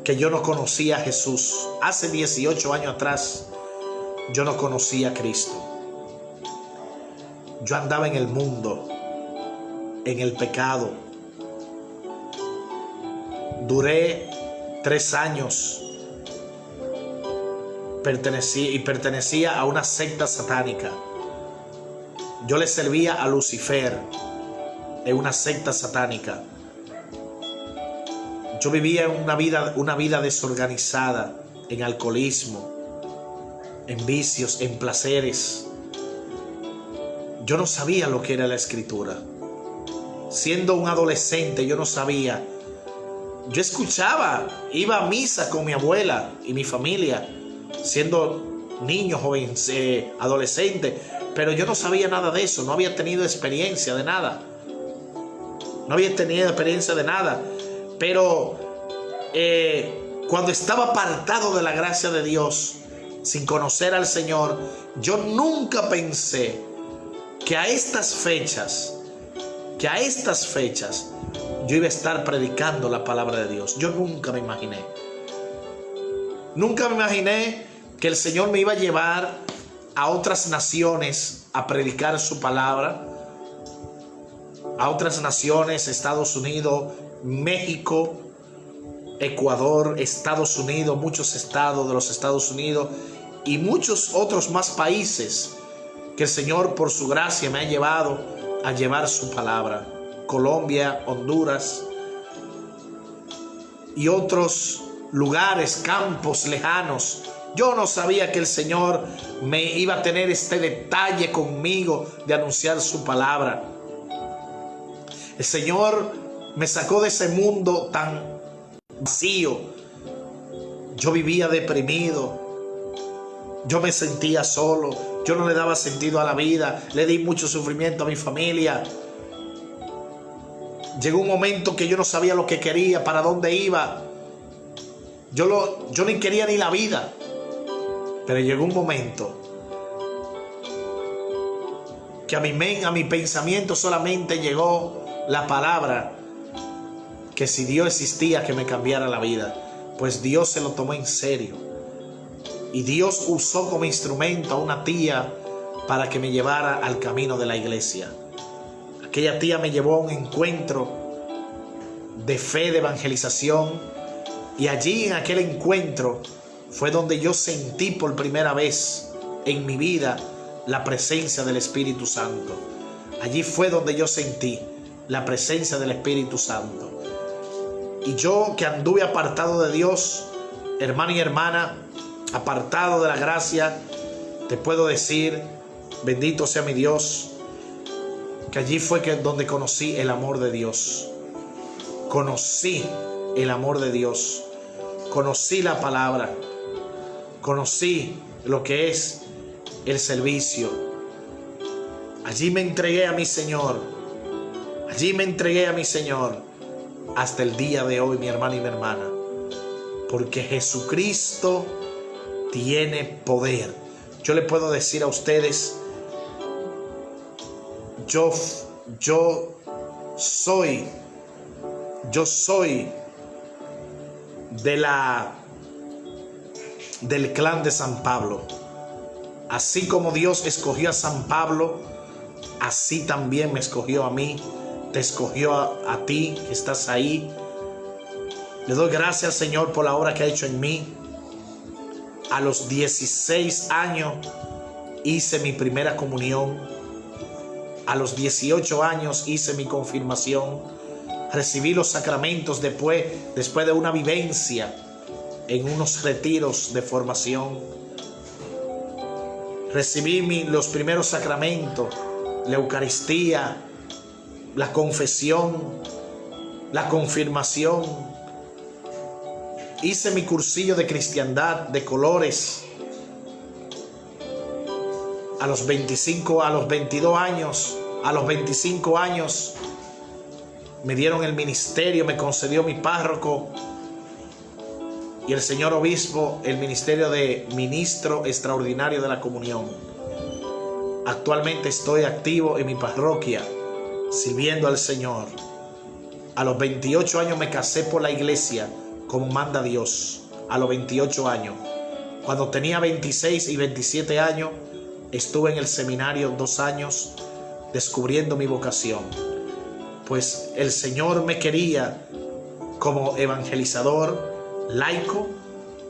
que yo no conocía a Jesús. Hace 18 años atrás, yo no conocía a Cristo. Yo andaba en el mundo, en el pecado. Duré 3 años. Pertenecía a una secta satánica. Yo le servía a Lucifer en una secta satánica. Yo vivía una vida desorganizada, en alcoholismo, en vicios, en placeres. Yo no sabía lo que era la escritura. Siendo un adolescente, yo no sabía. Yo escuchaba, iba a misa con mi abuela y mi familia, siendo niño, joven, adolescente, pero yo no sabía nada de eso, no había tenido experiencia de nada. Pero cuando estaba apartado de la gracia de Dios, sin conocer al Señor, yo nunca pensé que a estas fechas yo iba a estar predicando la palabra de Dios. Yo nunca me imaginé que el Señor me iba a llevar a otras naciones a predicar su palabra, a otras naciones, Estados Unidos, México, Ecuador, Estados Unidos, muchos estados de los Estados Unidos y muchos otros más países que el Señor por su gracia me ha llevado a llevar su palabra. Colombia, Honduras y otros lugares, campos lejanos. Yo no sabía que el Señor me iba a tener este detalle conmigo de anunciar su palabra. El Señor me sacó de ese mundo tan vacío. Yo vivía deprimido. Yo me sentía solo. Yo no le daba sentido a la vida. Le di mucho sufrimiento a mi familia. Llegó un momento que yo no sabía lo que quería, para dónde iba. Yo ni quería ni la vida. Pero llegó un momento que a mi pensamiento solamente llegó la palabra, que si Dios existía, que me cambiara la vida. Pues Dios se lo tomó en serio. Y Dios usó como instrumento a una tía para que me llevara al camino de la iglesia. Aquella tía me llevó a un encuentro de fe, de evangelización. Y allí en aquel encuentro fue donde yo sentí por primera vez en mi vida la presencia del Espíritu Santo. Allí fue donde yo sentí la presencia del Espíritu Santo. Y yo, que anduve apartado de Dios, hermano y hermana, apartado de la gracia, te puedo decir, bendito sea mi Dios, que allí fue donde conocí el amor de Dios. Conocí el amor de Dios. Conocí la palabra. Conocí lo que es el servicio. Allí me entregué a mi Señor. Allí me entregué a mi Señor. Hasta el día de hoy, mi hermano y mi hermana. Porque Jesucristo tiene poder. Yo le puedo decir a ustedes, yo soy del clan de San Pablo. Así como Dios escogió a San Pablo, así también me escogió a mí, te escogió a ti que estás ahí. Le doy gracias, Señor, por la obra que ha hecho en mí. A los 16 años hice mi primera comunión. A los 18 años hice mi confirmación. Recibí los sacramentos después de una vivencia en unos retiros de formación. Recibí los primeros sacramentos, la Eucaristía, la confesión, la confirmación. Hice mi cursillo de cristiandad de colores. A los 25, a los 22 años, a los 25 años, me dieron el ministerio, me concedió mi párroco y el señor obispo el ministerio de ministro extraordinario de la comunión. Actualmente estoy activo en mi parroquia, sirviendo al Señor. A los 28 años me casé por la iglesia, como manda Dios. A los 28 años. Cuando tenía 26 y 27 años, estuve en el seminario 2 años, descubriendo mi vocación. Pues el Señor me quería como evangelizador, laico,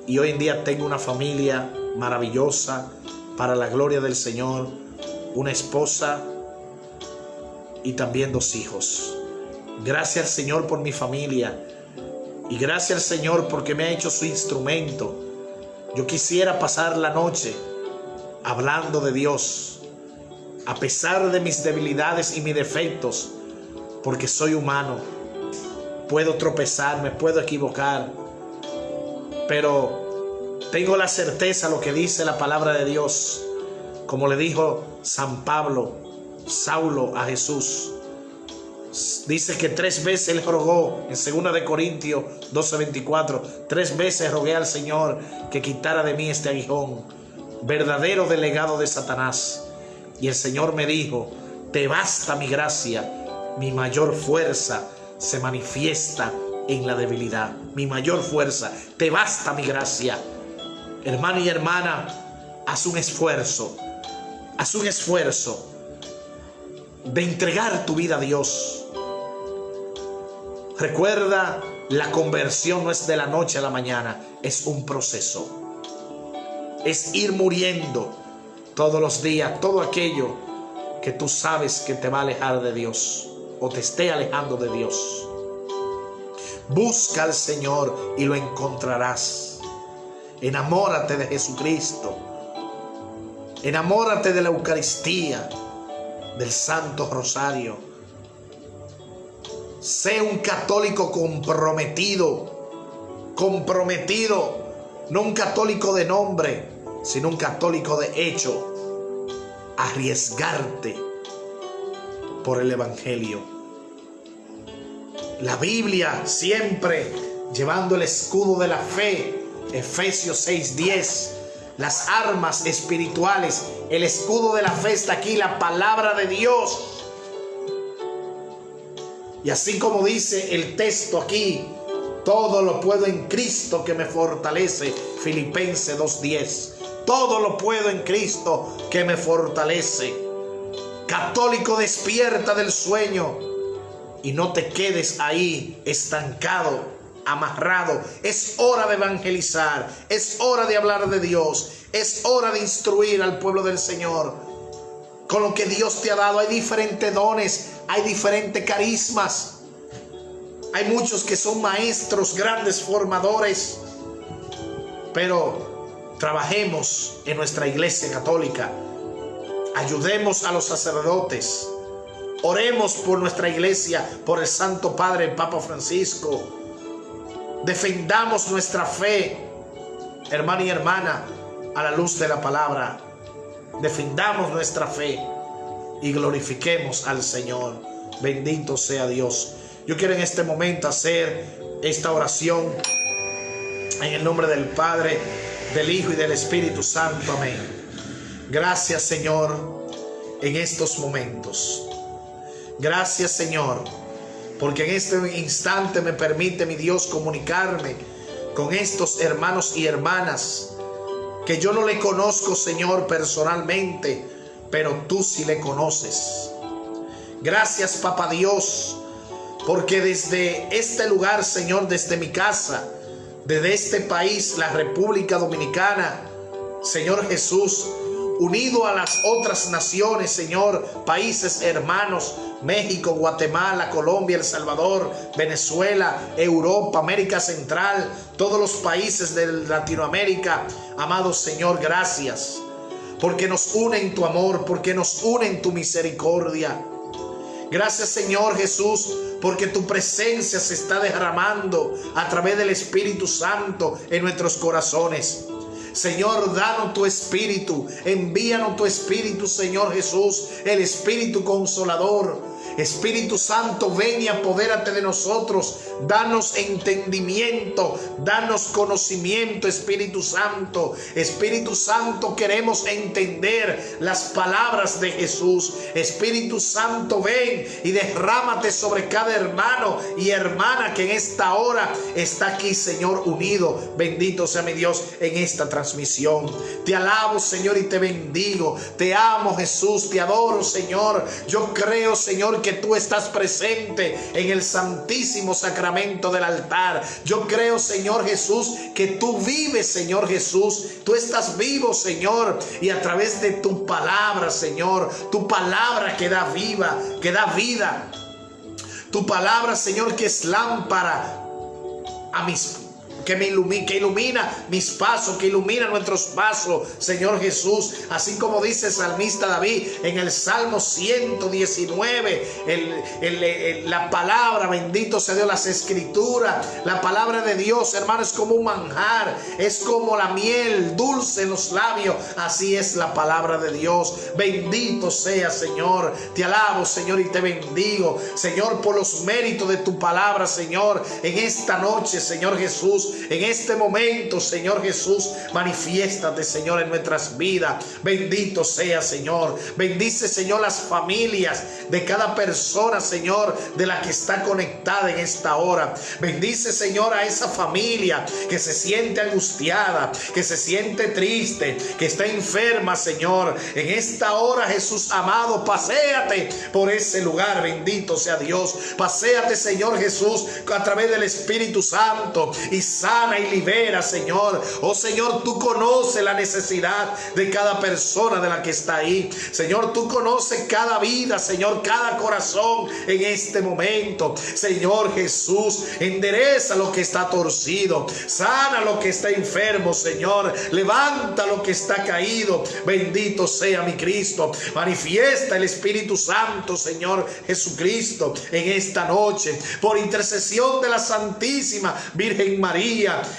y hoy en día tengo una familia maravillosa para la gloria del Señor, una esposa y también 2 hijos. Gracias al Señor por mi familia y gracias al Señor porque me ha hecho su instrumento. Yo quisiera pasar la noche hablando de Dios, a pesar de mis debilidades y mis defectos, porque soy humano. Puedo tropezar, me puedo equivocar, pero tengo la certeza de lo que dice la palabra de Dios. Como le dijo San Pablo, Saulo a Jesús. Dice que 3 veces él rogó, en 2 de Corintios 12:24, 3 veces rogué al Señor que quitara de mí este aguijón, verdadero delegado de Satanás. Y el Señor me dijo: te basta mi gracia, mi mayor fuerza se manifiesta en la debilidad. Mi mayor fuerza, te basta mi gracia. Hermano y hermana, haz un esfuerzo de entregar tu vida a Dios. Recuerda, la conversión no es de la noche a la mañana, es un proceso. Es ir muriendo todos los días, todo aquello que tú sabes que te va a alejar de Dios o te esté alejando de Dios. Busca al Señor y lo encontrarás. Enamórate de Jesucristo. Enamórate de la Eucaristía, del Santo Rosario. Sé un católico comprometido, no un católico de nombre, sino un católico de hecho. Arriesgarte por el Evangelio. La Biblia siempre llevando el escudo de la fe, Efesios 6:10. Las armas espirituales, el escudo de la fe está aquí, la palabra de Dios. Y así como dice el texto aquí, todo lo puedo en Cristo que me fortalece, Filipenses 2:10. Todo lo puedo en Cristo que me fortalece. Católico, despierta del sueño y no te quedes ahí estancado, amarrado. Es hora de evangelizar, es hora de hablar de Dios, es hora de instruir al pueblo del Señor con lo que Dios te ha dado. Hay diferentes dones, hay diferentes carismas. Hay muchos que son maestros, grandes formadores, pero trabajemos en nuestra iglesia católica, ayudemos a los sacerdotes, oremos por nuestra iglesia, por el Santo Padre, el Papa Francisco. Defendamos nuestra fe, hermano y hermana, a la luz de la palabra. Defendamos nuestra fe y glorifiquemos al Señor. Bendito sea Dios. Yo quiero en este momento hacer esta oración en el nombre del Padre, del Hijo y del Espíritu Santo. Amén. Gracias, Señor, en estos momentos. Gracias, Señor, porque en este instante me permite, mi Dios, comunicarme con estos hermanos y hermanas que yo no le conozco, Señor, personalmente, pero tú sí le conoces. Gracias, Papá Dios, porque desde este lugar, Señor, desde mi casa, desde este país, la República Dominicana, Señor Jesús, unido a las otras naciones, Señor, países hermanos, México, Guatemala, Colombia, El Salvador, Venezuela, Europa, América Central, todos los países de Latinoamérica. Amado Señor, gracias, porque nos une en tu amor, porque nos une en tu misericordia. Gracias, Señor Jesús, porque tu presencia se está derramando a través del Espíritu Santo en nuestros corazones. Señor, danos tu Espíritu, envíanos tu Espíritu, Señor Jesús, el Espíritu Consolador. Espíritu Santo, ven y apodérate de nosotros, danos entendimiento, danos conocimiento, Espíritu Santo. Espíritu Santo, queremos entender las palabras de Jesús. Espíritu Santo, ven y derrámate sobre cada hermano y hermana que en esta hora está aquí, Señor, unido. Bendito sea mi Dios en esta transmisión. Te alabo, Señor, y te bendigo. Te amo, Jesús, te adoro, Señor. Yo creo, Señor, que tú estás presente en el santísimo sacramento del altar. Yo creo, Señor Jesús, que tú vives, Señor Jesús. Tú estás vivo, Señor, y a través de tu palabra, Señor, tu palabra que da vida. Tu palabra, Señor, que es lámpara a mis que ilumina mis pasos, que ilumina nuestros pasos, Señor Jesús. Así como dice el salmista David en el Salmo 119, la palabra, bendito sea Dios, las escrituras, la palabra de Dios, hermano, es como un manjar, es como la miel dulce en los labios. Así es la palabra de Dios. Bendito sea, Señor. Te alabo, Señor, y te bendigo, Señor, por los méritos de tu palabra, Señor, en esta noche, Señor Jesús. En este momento, Señor Jesús, manifiéstate, Señor, en nuestras vidas. Bendito sea, Señor. Bendice, Señor, las familias de cada persona, Señor, de la que está conectada en esta hora. Bendice, Señor, a esa familia que se siente angustiada, que se siente triste, que está enferma, Señor. En esta hora, Jesús amado, paséate por ese lugar. Bendito sea Dios. Paséate, Señor Jesús, a través del Espíritu Santo, y sana y libera, Señor. Oh, Señor, tú conoces la necesidad de cada persona de la que está ahí. Señor, tú conoces cada vida, Señor, cada corazón en este momento. Señor Jesús, endereza lo que está torcido, sana lo que está enfermo, Señor, levanta lo que está caído. Bendito sea mi Cristo. Manifiesta el Espíritu Santo, Señor Jesucristo, en esta noche, por intercesión de la Santísima Virgen María,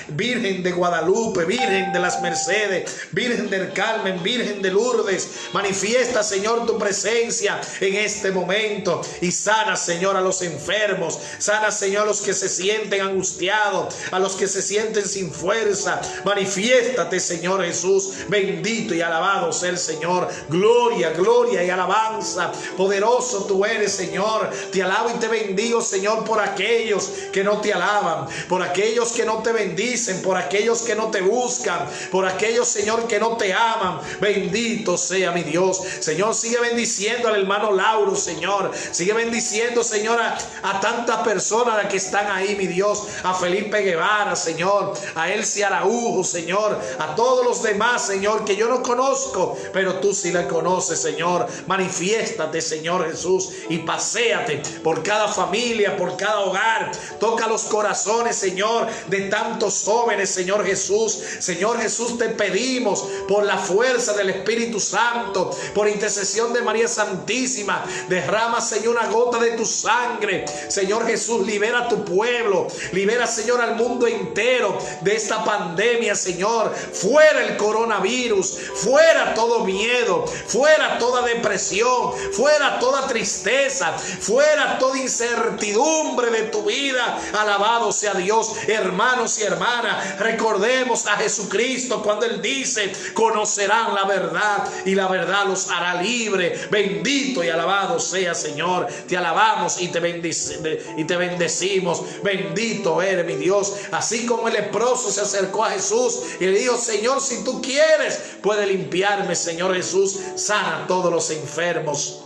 Virgen de Guadalupe, Virgen de las Mercedes, Virgen del Carmen, Virgen de Lourdes. Manifiesta, Señor, tu presencia en este momento y sana, Señor, a los enfermos. Sana, Señor, a los que se sienten angustiados, a los que se sienten sin fuerza. Manifiéstate, Señor Jesús. Bendito y alabado sea el Señor. Gloria, gloria y alabanza. Poderoso tú eres, Señor. Te alabo y te bendigo, Señor, por aquellos que no te alaban, por aquellos que no te bendicen, por aquellos que no te buscan, por aquellos, Señor, que no te aman. Bendito sea mi Dios. Señor, sigue bendiciendo al hermano Lauro, Señor. Sigue bendiciendo, Señor, a tantas personas que están ahí, mi Dios. A Felipe Guevara, Señor, a Elsie Araujo, Señor, a todos los demás, Señor, que yo no conozco, pero tú sí la conoces, Señor. Manifiéstate, Señor Jesús, y paséate por cada familia, por cada hogar. Toca los corazones, Señor, de tantos jóvenes, Señor Jesús. Señor Jesús, te pedimos por la fuerza del Espíritu Santo, por intercesión de María Santísima, derrama, Señor, una gota de tu sangre. Señor Jesús, libera a tu pueblo, libera, Señor, al mundo entero de esta pandemia, Señor. Fuera el coronavirus, fuera todo miedo, fuera toda depresión, fuera toda tristeza, fuera toda incertidumbre de tu vida. Alabado sea Dios. Hermanos y hermanas, recordemos a Jesucristo cuando Él dice: conocerán la verdad y la verdad los hará libre. Bendito y alabado sea, Señor. Te alabamos y te bendecimos. Bendito eres, mi Dios. Así como el leproso se acercó a Jesús y le dijo: Señor, si tú quieres, puede limpiarme. Señor Jesús, sana a todos los enfermos.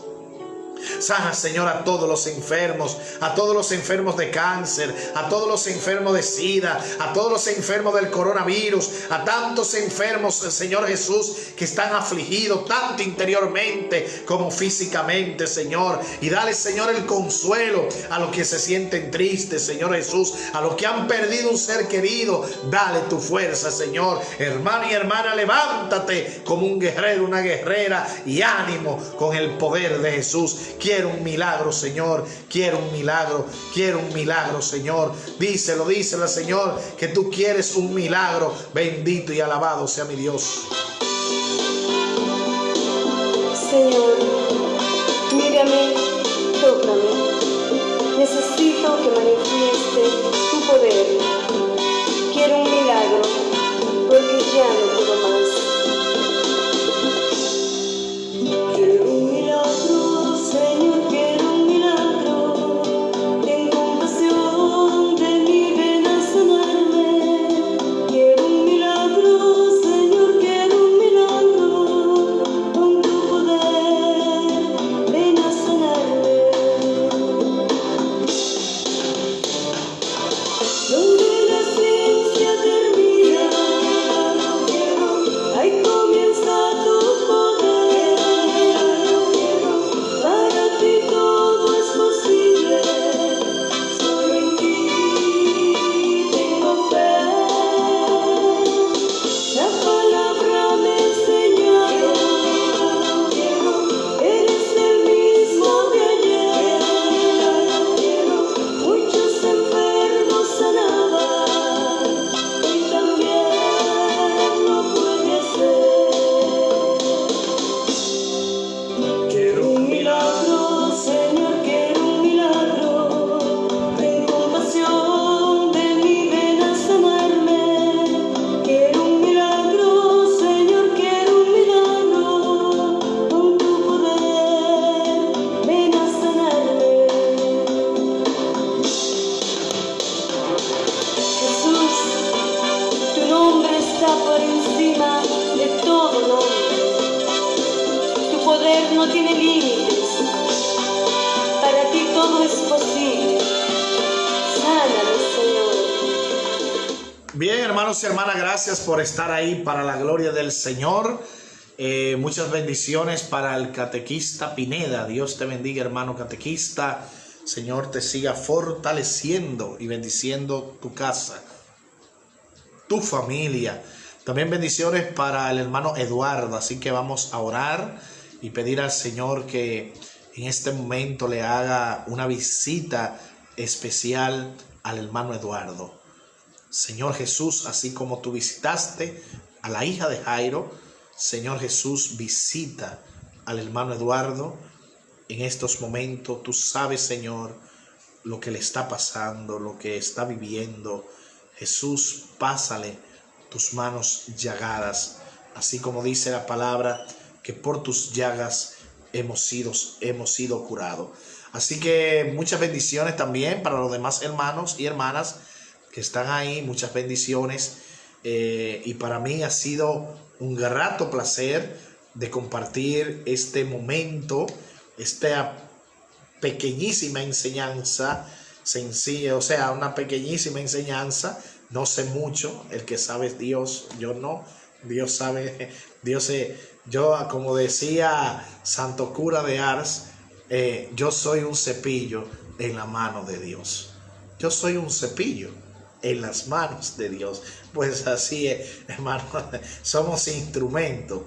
Sana, Señor, a todos los enfermos de cáncer, a todos los enfermos de SIDA, a todos los enfermos del coronavirus, a tantos enfermos, Señor Jesús, que están afligidos tanto interiormente como físicamente, Señor. Y dale, Señor, el consuelo a los que se sienten tristes, Señor Jesús, a los que han perdido un ser querido. Dale tu fuerza, Señor. Hermano y hermana, levántate como un guerrero, una guerrera, y ánimo con el poder de Jesús. quiero un milagro, Señor, quiero un milagro, quiero un milagro, Señor. Díselo al Señor, que tú quieres un milagro. Bendito y alabado sea mi Dios. Señor, mírame, tócame. Necesito que manifieste tu poder. Quiero un milagro, porque ya no puedo más. Quiero un milagro, Señor, quiero un milagro. Ten compasión de mí, ven a sanarme. Quiero un milagro, Señor, quiero un milagro. Con tu poder, ven a sanarme. Donde la ciencia termina, ahí comienza tu poder. Para ti todo es posible, solo en ti tengo fe. La palabra me enseña, eres el mismo de ayer. Muchos enfermos sanaban y también lo puede hacer. Quiero un milagro, Señor, quiero un milagro. Ten compasión de mí, ven a sanarme. Quiero un milagro, Señor, quiero un milagro. Con tu poder, ven a sanarme. Jesús, tu nombre está por encima de todo nombre. Tu poder no tiene límites. Para ti todo es posible. Sáname, Señor. Bien, hermanos y hermanas, gracias por estar ahí para la gloria del Señor. Muchas bendiciones para el catequista Pineda. Dios te bendiga, hermano catequista. Señor te siga fortaleciendo y bendiciendo tu casa, tu familia. También bendiciones para el hermano Eduardo. Así que vamos a orar y pedir al Señor que en este momento le haga una visita especial al hermano Eduardo. Señor Jesús, así como tú visitaste a la hija de Jairo, Señor Jesús, visita al hermano Eduardo en estos momentos. Tú sabes, Señor, lo que le está pasando, lo que está viviendo. Jesús, pásale tus manos llagadas, así como dice la palabra, que por tus llagas hemos sido curados. Así que muchas bendiciones también para los demás hermanos y hermanas que están ahí. Muchas bendiciones. Y para mí ha sido un grato placer de compartir este momento, esta pequeñísima enseñanza sencilla, o sea, una pequeñísima enseñanza. No sé mucho, el que sabe es Dios, yo no. Dios sabe, yo, como decía Santo Cura de Ars, yo soy un cepillo en la mano de Dios. Yo soy un cepillo en las manos de Dios. Pues así es, hermano, somos instrumentos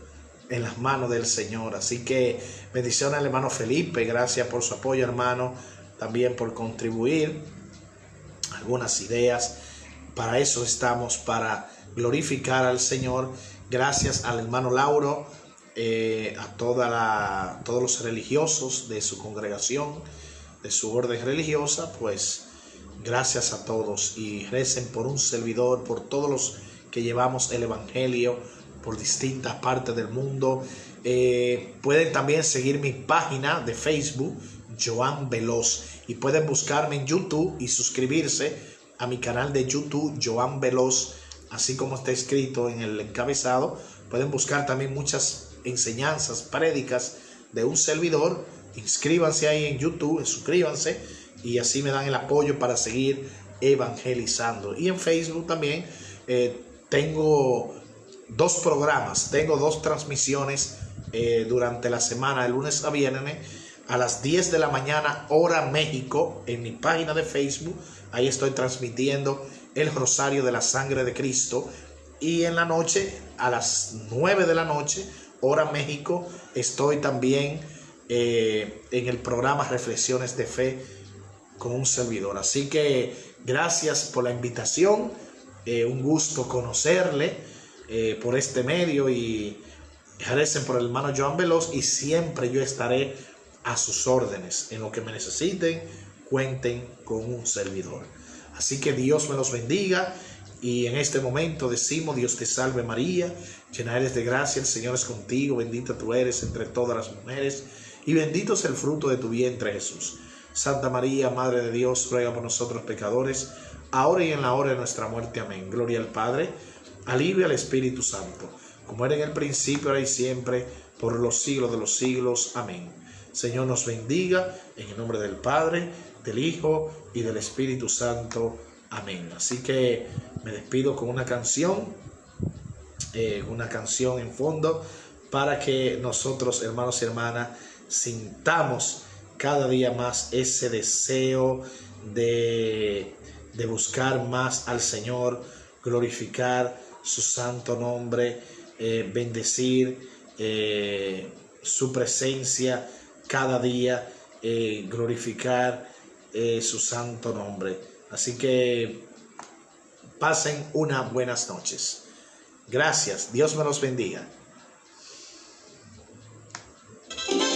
en las manos del Señor. Así que bendiciones al hermano Felipe, gracias por su apoyo, hermano, también por contribuir algunas ideas. Para eso estamos, para glorificar al Señor. Gracias al hermano Lauro, a todos los religiosos de su congregación, de su orden religiosa. Pues gracias a todos, y recen por un servidor, por todos los que llevamos el evangelio por distintas partes del mundo. Pueden también seguir mi página de Facebook, Joan Veloz, y pueden buscarme en YouTube y suscribirse a mi canal de YouTube, Joan Veloz, así como está escrito en el encabezado. Pueden buscar también muchas enseñanzas, prédicas de un servidor. Inscríbanse ahí en YouTube, suscríbanse, y así me dan el apoyo para seguir evangelizando. Y en Facebook también tengo dos programas, tengo dos transmisiones durante la semana, de lunes a viernes, a las 10 de la mañana, hora México, en mi página de Facebook. Ahí estoy transmitiendo el Rosario de la Sangre de Cristo. Y en la noche, a las 9 de la noche, hora México, estoy también en el programa Reflexiones de Fe con un servidor. Así que gracias por la invitación, un gusto conocerle por este medio, y recen por el hermano Joan Veloz, y siempre yo estaré a sus órdenes. En lo que me necesiten, cuenten con un servidor. Así que Dios me los bendiga, y en este momento decimos: Dios te salve María, llena eres de gracia, el Señor es contigo, bendita tú eres entre todas las mujeres, y bendito es el fruto de tu vientre Jesús. Santa María, Madre de Dios, ruega por nosotros pecadores, ahora y en la hora de nuestra muerte. Amén. Gloria al Padre, al Hijo y al Espíritu Santo, como era en el principio, ahora y siempre, por los siglos de los siglos. Amén. Señor nos bendiga, en el nombre del Padre, del Hijo y del Espíritu Santo. Amén. Así que me despido con una canción en fondo, para que nosotros, hermanos y hermanas, sintamos cada día más ese deseo de buscar más al Señor, glorificar su santo nombre, bendecir su presencia cada día, glorificar su santo nombre. Así que pasen unas buenas noches. Gracias, Dios me los bendiga.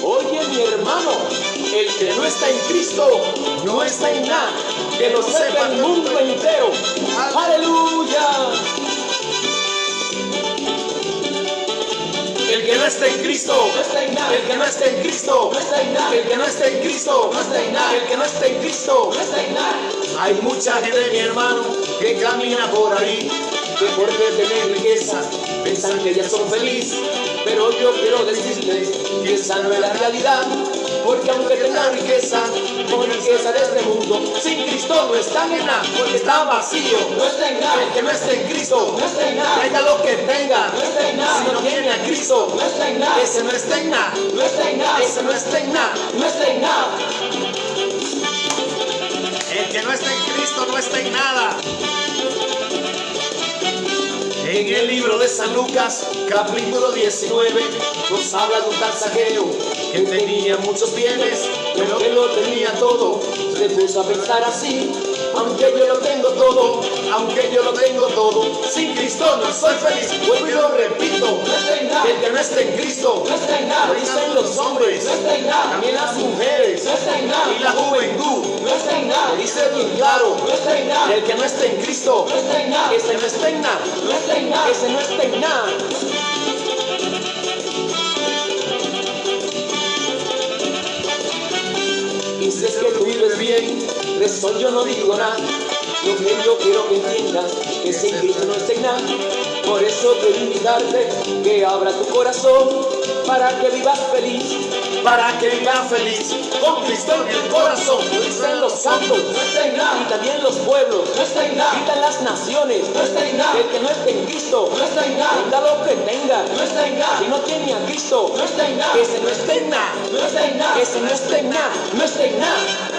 Oye, mi hermano, el que no está en Cristo no está en nada. Que lo sepa el mundo entero. ¡Aleluya! El que no está en Cristo no está en nada. El que no está en Cristo no está en nada. El que no está en Cristo no está en nada. El que no está en Cristo no está en nada. Hay mucha gente, mi hermano, que camina por ahí, que por tener riqueza piensan que ya son felices. Pero yo quiero decirles que esa no es la realidad, porque aunque tengan riqueza, con riqueza de este mundo, sin Cristo no están en nada, porque está vacío, no está en nada. El que no está en Cristo no está en nada. Tenga lo que tenga, no está en nada. Si no tiene a Cristo, no está en nada. Ese no está en nada, no está en nada. Ese no está en nada, no está en nada. El que no está en Cristo no está en nada. En el libro de San Lucas, capítulo 19, nos habla de un tal Zaqueo que tenía muchos bienes, pero que lo tenía todo. Se puso a pensar así: aunque yo lo tengo todo, aunque yo lo tengo todo, sin Cristo no soy feliz. Vuelvo y lo repito: no está en nada. El que no está en Cristo no está en nada. Lo dicen los hombres, no está en nada. También las mujeres, no está en nada. Y la juventud, no está en nada. Lo dice bien claro, no está en nada. El que no está en Cristo no está en nada. Ese no está en nada, no está en nada. Ese no está en nada. Y si es que tú vives bien, de eso yo no digo nada. Lo que yo quiero que entiendas, que sin Cristo no está en nada. Por eso quiero invitarte que abra tu corazón para que vivas feliz, para que vivas feliz con Cristo en el corazón. Lo dicen los santos, no está en nada. Y también los pueblos, no está en nada. Quitan las naciones, no está en nada. El que no esté en Cristo, no está en nada. Tenga lo que tenga, no está en nada. Si no tiene a Cristo, no está en nada. Ese no está en nada, no está en nada. Ese no está en nada, no está en nada.